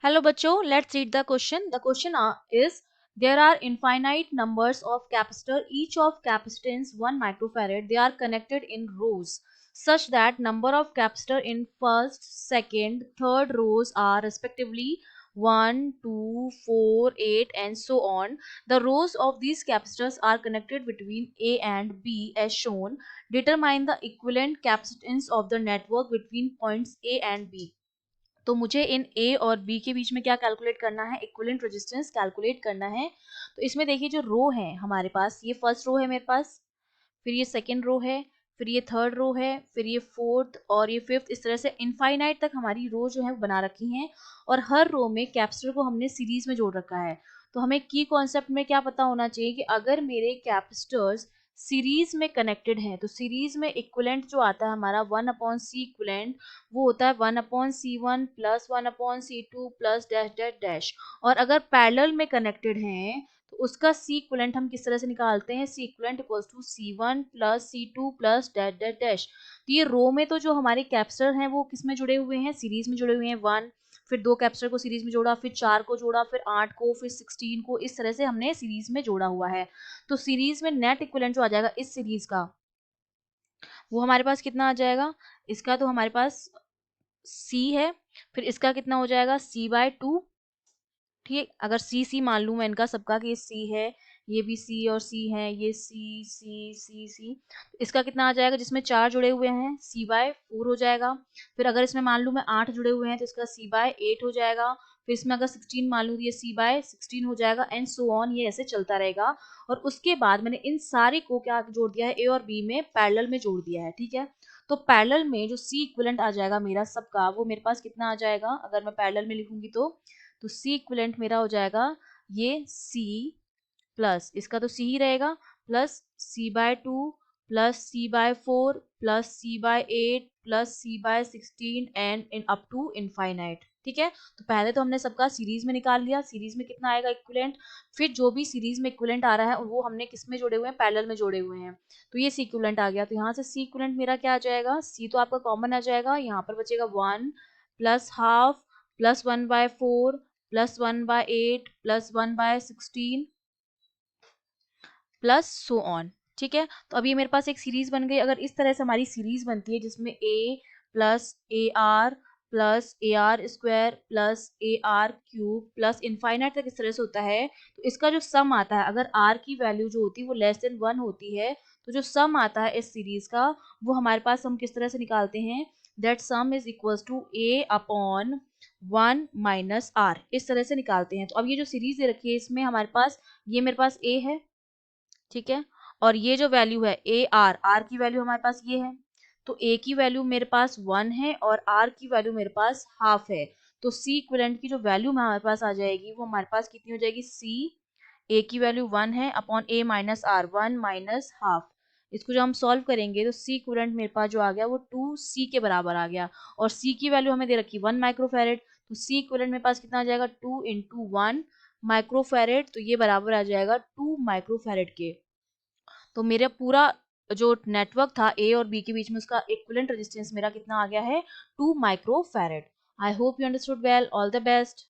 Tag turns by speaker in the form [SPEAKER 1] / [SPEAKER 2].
[SPEAKER 1] Hello बच्चों, let's read the question. The question is there are infinite numbers of capacitor, each of capacitance 1 microfarad. They are connected in rows such that number of capacitor in first, second, third rows are respectively 1, 2, 4, 8 and so on. The rows of these capacitors are connected between A and B as shown. Determine the equivalent capacitance of the network between points A and B. तो मुझे इन ए और B के बीच में क्या calculate करना है, equivalent resistance calculate करना है। तो इसमें देखिए जो रो है हमारे पास, ये फर्स्ट रो है मेरे पास, फिर ये सेकंड रो है, फिर ये थर्ड रो है, फिर ये फोर्थ और ये फिफ्थ, इस तरह से इनफाइनाइट तक हमारी रो जो है वो बना रखी हैं और हर रो में कैपेसिटर को हमने सीरीज में जोड़ रखा है। तो हमें की कॉन्सेप्ट में क्या पता होना चाहिए कि अगर मेरे कैपेसिटर्स सीरीज में कनेक्टेड हैं तो सीरीज में इक्विवेलेंट जो आता है हमारा 1/c इक्विवेलेंट वो होता है 1/c1 plus 1/c2 plus dash dash dash. और अगर पैरेलल में कनेक्टेड हैं तो उसका सी इक्विवेलेंट हम किस तरह से निकालते हैं, C equivalent equals to C1 plus C2 plus dash dash dash. तो ये रो में तो जो हमारे कैपेसिटर हैं वो किस में जुड़े हुए हैं, सीरीज में जुड़े हुए हैं। 1, फिर 2 कैपेसिटर को सीरीज में जोड़ा, फिर 4 को जोड़ा, फिर 8 को, फिर 16 को, इस तरह से हमने सीरीज में जोड़ा हुआ है। तो सीरीज में नेट इक्विवेलेंट जो आ जाएगा इस सीरीज का वो हमारे पास कितना आ जाएगा, इसका तो हमारे पास C है, फिर इसका कितना हो जाएगा C/2। ठीक है, अगर C मान लूँ मैं इनका सबका कि ये C है, ये भी C और C है, ये C, इसका कितना आ जाएगा, जिसमें 4 जुड़े हुए हैं C/4 हो जाएगा। फिर अगर इसमें मान लूँ मैं 8 जुड़े हुए हैं तो इसका C/8 हो जाएगा। फिर इसमें अगर 16 मान लूँ तो ये C/16 हो जाएगा एंड सो ऑन, ये ऐसे चलता रहेगा। और उसके बाद मैंने इन सारे को क्या जोड़ दिया है, ए और बी में पैरेलल में जोड़ दिया है। ठीक है, तो पैरेलल में जो C इक्विवेलेंट आ जाएगा मेरा सबका, वो मेरे पास कितना आ जाएगा, अगर मैं पैरेलल में लिखूंगी तो C इक्विवेलेंट मेरा हो जाएगा ये C प्लस इसका तो C ही रहेगा, plus C/2 plus C/4 plus C/8 plus C/16 and in up to infinite. ठीक है, तो पहले तो हमने सबका सीरीज में निकाल लिया, सीरीज में कितना आएगा इक्विवेलेंट, फिर जो भी सीरीज में इक्विवेलेंट आ रहा है वो हमने किस में जोड़े हुए हैं, पैरेलल में जोड़े हुए हैं। तो ये C इक्विवेलेंट आ गया, तो यहाँ से C इक्विवेलेंट मेरा क्या आ जाएगा, C तो आपका कॉमन आ जाएगा, यहाँ पर बचेगा 1 plus half plus 1/4 plus 1/8 plus 1/16 plus so on. ठीक है, तो अभी मेरे पास एक सीरीज बन गई। अगर इस तरह से हमारी सीरीज बनती है जिसमें a plus A R square plus A R cube plus infinite तक इस तरह से होता है, तो इसका जो सम आता है, अगर r की वैल्यू जो होती है वो लेस देन 1 होती है, तो जो सम आता है इस सीरीज का वो हमारे पास हम किस तरह से निकालते हैं, that sum is equals to a/1 minus r, इस तरह से निकालते हैं। तो अब ये जो सीरीज दे रखी है इसमें हमारे पास, ये मेरे पास a है, ठीक है, और ये जो वैल्यू है ए आर की वैल्यू हमारे पास ये है, तो ए की वैल्यू मेरे पास 1 है और आर की वैल्यू मेरे पास हाफ है। तो सी इक्विवेलेंट की जो वैल्यू हमारे पास आ जाएगी वो हमारे पास कितनी हो जाएगी, सी ए की वैल्यू 1 है upon a minus r, 1 minus half. इसको जो हम सॉल्व करेंगे तो सी इक्विवेलेंट मेरे पास जो आ गया वो 2C के बराबर आ गया, और सी की वैल्यू हमें दे रखी 1 माइक्रोफेरेड, तो सी इक्विवेलेंट मेरे पास कितना आ जाएगा, 2 × 1 माइक्रोफेरेड, तो ये बराबर आ जाएगा 2 माइक्रोफेरेड के। तो मेरा पूरा जो नेटवर्क था ए और बी के बीच में उसका इक्विवेलेंट रेजिस्टेंस मेरा कितना आ गया है, 2 micro farad. I hope you understood well, all the best.